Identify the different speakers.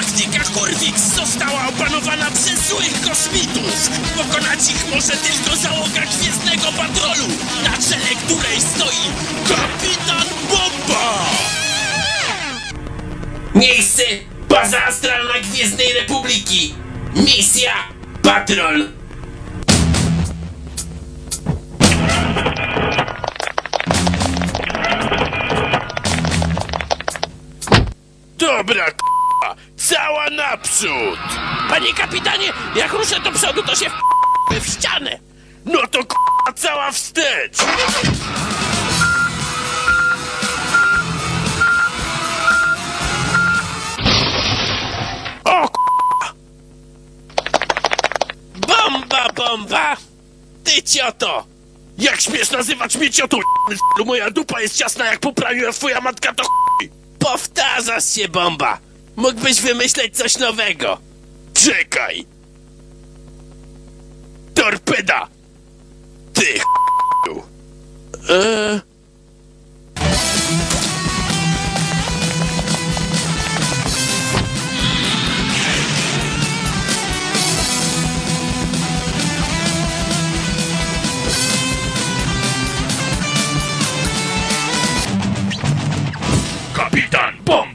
Speaker 1: galaktyka Korwix została opanowana przez złych kosmitów. Pokonać ich może tylko załoga Gwiezdnego Patrolu, na czele której stoi Kapitan Bomba! Miejsce: baza astralna Gwiezdnej Republiki. Misja: Patrol. Dobra, k***a, cała naprzód! Panie kapitanie, jak ruszę do przodu, to się w ścianę! No to k***a, cała wstecz! O k***a! Bomba, bomba! Ty cioto! Jak śmiesz nazywać mnie ciotą, moja dupa jest ciasna jak po praniu, a twoja matka to chuj! Powtarzasz się, Bomba! Mógłbyś wymyśleć coś nowego! Czekaj! Torpeda! Ty ch***u! Kapitan Bomba!